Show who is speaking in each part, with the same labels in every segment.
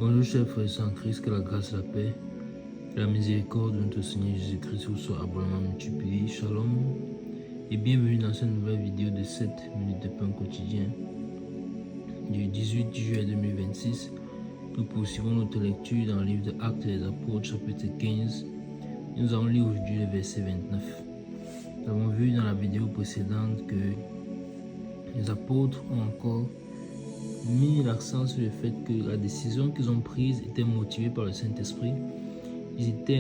Speaker 1: Bonjour chers frères et sœurs en Christ, que la grâce, la paix, la miséricorde de notre Seigneur Jésus-Christ vous soit abondamment multipliée. Shalom et bienvenue dans cette nouvelle vidéo de 7 minutes de pain quotidien du 18 juillet 2026. Nous poursuivons notre lecture dans le livre de Actes des Apôtres chapitre 15. Nous allons lire aujourd'hui le verset 29. Nous avons vu dans la vidéo précédente que les apôtres ont encore mis l'accent sur le fait que la décision qu'ils ont prise était motivée par le Saint-Esprit.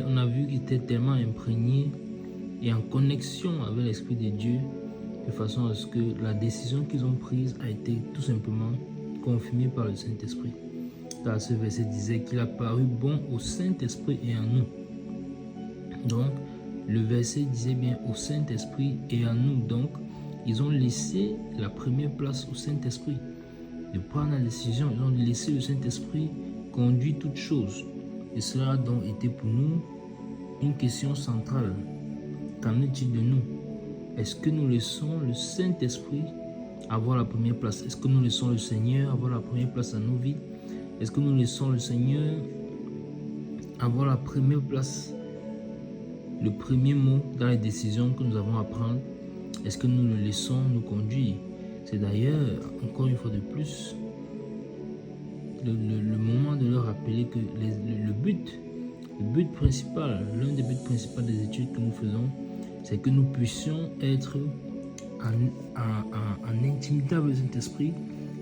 Speaker 1: On a vu qu'ils étaient tellement imprégnés et en connexion avec l'Esprit de Dieu, de façon à ce que la décision qu'ils ont prise a été tout simplement confirmée par le Saint-Esprit. Car ce verset disait qu'il a paru bon au Saint-Esprit et en nous. Donc, le verset disait bien au Saint-Esprit et en nous. Donc, ils ont laissé la première place au Saint-Esprit. De prendre la décision, ils ont laissé le Saint-Esprit conduire toutes choses. Et cela a donc été pour nous une question centrale. Qu'en est-il de nous? Est-ce que nous laissons le Saint-Esprit avoir la première place? Est-ce que nous laissons le Seigneur avoir la première place dans nos vies? Est-ce que nous laissons le Seigneur avoir la première place, le premier mot dans les décisions que nous avons à prendre? Est-ce que nous le laissons nous conduire? C'est d'ailleurs, encore une fois de plus, le moment de leur rappeler que le but principal, l'un des buts principaux des études que nous faisons, c'est que nous puissions être en intimité avec le Saint-Esprit,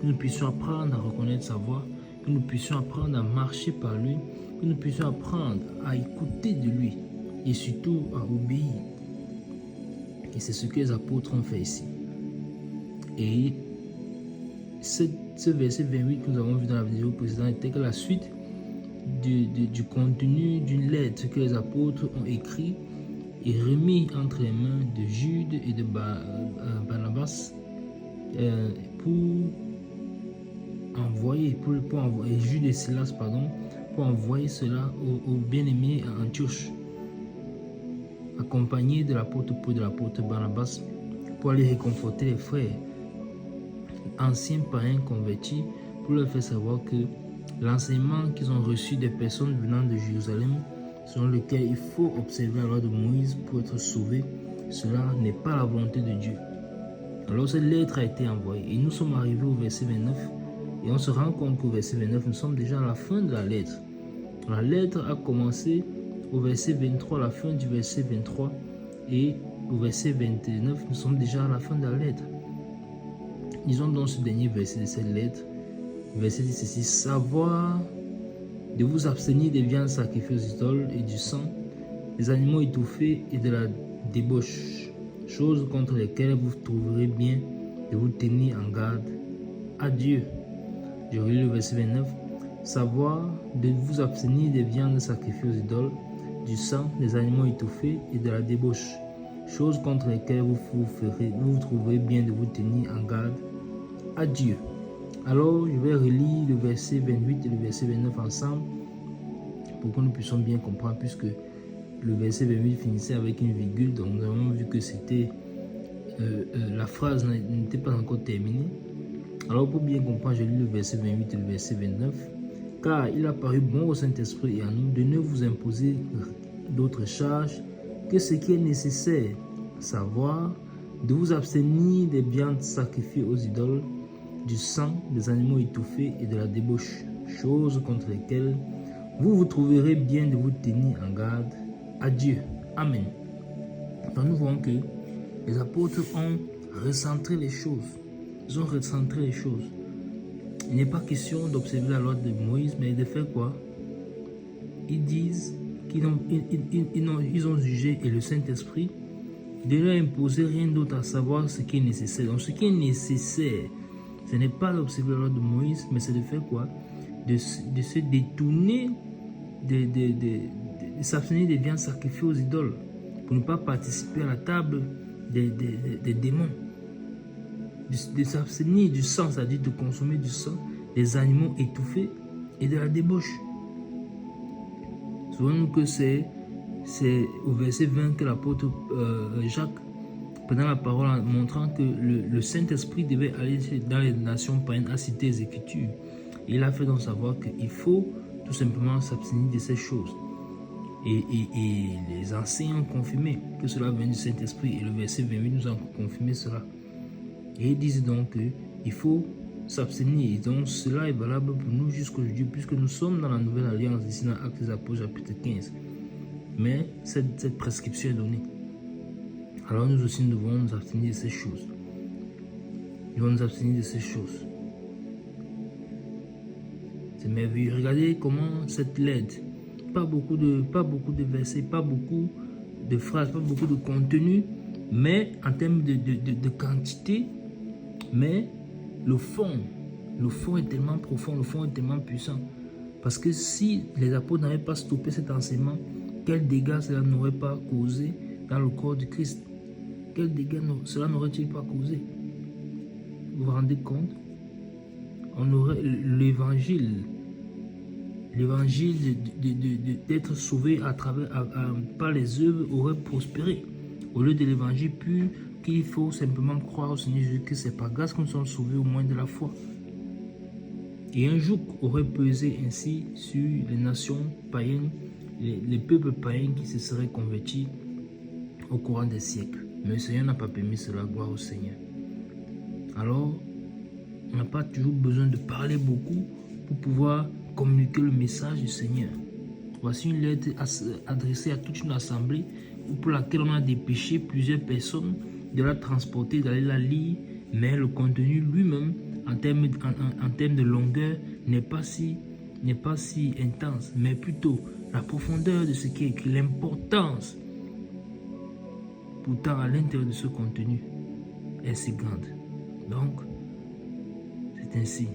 Speaker 1: que nous puissions apprendre à reconnaître sa voix, que nous puissions apprendre à marcher par lui, que nous puissions apprendre à écouter de lui et surtout à obéir. Et c'est ce que les apôtres ont fait ici. Et ce verset 28 que nous avons vu dans la vidéo précédente était que la suite du contenu d'une lettre que les apôtres ont écrit et remis entre les mains de Jude et de Barnabas pour envoyer Jude et Silas, pour envoyer cela aux bien-aimés à Antioche, accompagnés de l'apôtre Paul et de l'apôtre Barnabas, pour aller réconforter les frères anciens païens convertis, pour leur faire savoir que l'enseignement qu'ils ont reçu des personnes venant de Jérusalem, selon lequel il faut observer la loi de Moïse pour être sauvé, cela n'est pas la volonté de Dieu. Alors cette lettre a été envoyée et nous sommes arrivés au verset 29 et on se rend compte qu'au verset 29, nous sommes déjà à la fin de la lettre. La lettre a commencé au verset 23, la fin du verset 23, et au verset 29, nous sommes déjà à la fin de la lettre. Lisons donc ce dernier verset de cette lettre. Le verset dit ceci: savoir de vous abstenir des viandes sacrifiées aux idoles et du sang, des animaux étouffés et de la débauche, choses contre lesquelles vous trouverez bien de vous tenir en garde. Adieu. Je relis le verset 29. Savoir de vous abstenir des viandes sacrifiées aux idoles, du sang, des animaux étouffés et de la débauche, choses contre lesquelles vous trouverez bien de vous tenir en garde. Adieu. Alors, je vais relire le verset 28 et le verset 29 ensemble pour que nous puissions bien comprendre, puisque le verset 28 finissait avec une virgule, donc nous avons vu que c'était la phrase n'était pas encore terminée. Alors, pour bien comprendre, je lis le verset 28 et le verset 29. Car il a paru bon au Saint-Esprit et à nous de ne vous imposer d'autres charges que ce qui est nécessaire, savoir de vous abstenir des viandes sacrifiées aux idoles, du sang, des animaux étouffés et de la débauche, choses contre lesquelles vous trouverez bien de vous tenir en garde. Adieu. Amen. Donc nous voyons que les apôtres ont recentré les choses. Ils ont recentré les choses. Il n'est pas question d'observer la loi de Moïse, mais de faire quoi? Ils disent qu'ils ont jugé, et le Saint-Esprit, de leur imposer rien d'autre à savoir ce qui est nécessaire. Donc ce qui est nécessaire, ce n'est pas d'observer la loi de Moïse, mais c'est de faire quoi? De se détourner, de s'abstenir des viandes sacrifiées aux idoles, pour ne pas participer à la table des démons. De s'abstenir du sang, c'est-à-dire de consommer du sang, des animaux étouffés et de la débauche. Souvenons-nous que c'est au verset 20 que l'apôtre Jacques prenant la parole en montrant que le Saint-Esprit devait aller dans les nations païennes à citer les Écritures. Il a fait donc savoir qu'il faut tout simplement s'abstenir de ces choses. Et les enseignants ont confirmé que cela vient du Saint-Esprit. Et le verset 28 nous a confirmé cela. Et ils disent donc qu'il faut s'abstenir. Et donc cela est valable pour nous jusqu'aujourd'hui, puisque nous sommes dans la nouvelle alliance, ici dans Actes des Apôtres chapitre 15. Mais cette prescription est donnée. Alors nous aussi nous devons nous abstenir de ces choses. Nous devons nous abstenir de ces choses. C'est merveilleux. Regardez comment cette lettre, pas beaucoup de versets, pas beaucoup de phrases, pas beaucoup de contenu, mais en termes de quantité, mais le fond est tellement profond, le fond est tellement puissant. Parce que si les apôtres n'avaient pas stoppé cet enseignement, quels dégâts cela n'aurait pas causé dans le corps de Christ? Quels dégâts cela n'aurait-il pas causé? Vous vous rendez compte? On aurait l'évangile d'être sauvé par les œuvres aurait prospéré. Au lieu de l'évangile pur, qu'il faut simplement croire au Seigneur Jésus que c'est par grâce que nous sommes sauvés au moins de la foi. Et un joug aurait pesé ainsi sur les nations païennes, les peuples païens qui se seraient convertis au courant des siècles. Mais le Seigneur n'a pas permis cela, gloire au Seigneur. Alors, on n'a pas toujours besoin de parler beaucoup pour pouvoir communiquer le message du Seigneur. Voici une lettre adressée à toute une assemblée pour laquelle on a dépêché plusieurs personnes de la transporter, d'aller la lire, mais le contenu lui-même, en termes de longueur, n'est pas si intense, mais plutôt la profondeur de ce qui est écrit, l'importance. Pourtant, à l'intérieur de ce contenu est si grande. Donc, c'est ainsi.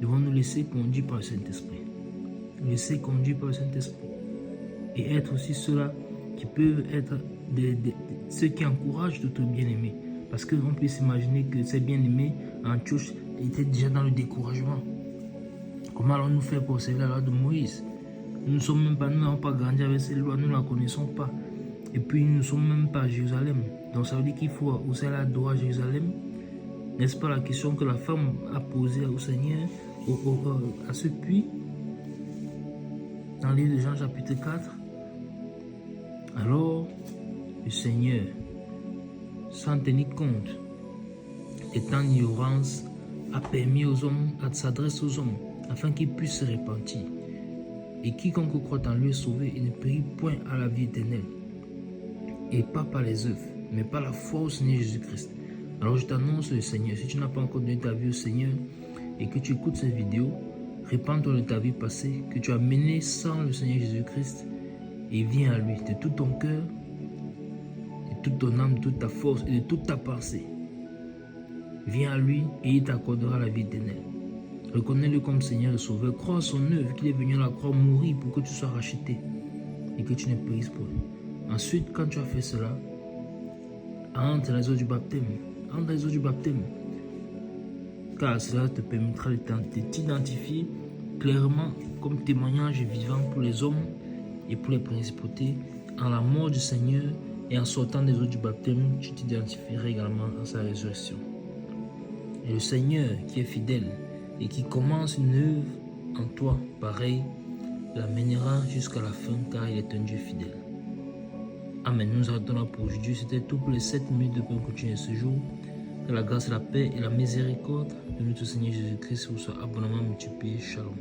Speaker 1: Nous devons nous laisser conduire par le Saint-Esprit. Nous laisser conduire par le Saint-Esprit. Et être aussi ceux-là qui peuvent être ceux qui encouragent d'autres bien-aimés. Parce qu'on peut s'imaginer que ces bien-aimés en Antioche étaient déjà dans le découragement. Comment allons-nous faire pour servir la loi de Moïse? Nous n'avons pas grandi avec ces lois, nous ne la connaissons pas. Et puis nous ne sommes même pas à Jérusalem. Donc ça veut dire qu'il faut aussi aller adorer à Jérusalem. N'est-ce pas la question que la femme a posée au Seigneur, à ce puits, dans le livre de Jean chapitre 4? Alors, le Seigneur, sans tenir compte des temps d'ignorance, a permis aux hommes, à s'adresser aux hommes, afin qu'ils puissent se repentir. Et quiconque croit en lui est sauvé et ne périt point à la vie éternelle. Et pas par les œuvres, mais par la foi au Seigneur Jésus-Christ. Alors je t'annonce le Seigneur, si tu n'as pas encore donné ta vie au Seigneur et que tu écoutes cette vidéo, répands-toi de ta vie passée, que tu as menée sans le Seigneur Jésus-Christ, et viens à lui de tout ton cœur, de toute ton âme, de toute ta force et de toute ta pensée. Viens à lui et il t'accordera la vie éternelle. Reconnais-le comme Seigneur et Sauveur, crois à son œuvre, qu'il est venu à la croix mourir pour que tu sois racheté et que tu ne périsses pas. Ensuite, quand tu as fait cela, entre les eaux du baptême, car cela te permettra de t'identifier clairement comme témoignage vivant pour les hommes et pour les principautés. En la mort du Seigneur et en sortant des eaux du baptême, tu t'identifieras également à sa résurrection. Et le Seigneur qui est fidèle et qui commence une œuvre en toi, pareil, la mènera jusqu'à la fin, car il est un Dieu fidèle. Amen. Nous arrêtons là pour aujourd'hui. C'était tout pour les 7 minutes de pain continu ce jour. Que la grâce, la paix et la miséricorde de notre Seigneur Jésus-Christ vous soient abondamment multipliés. Shalom.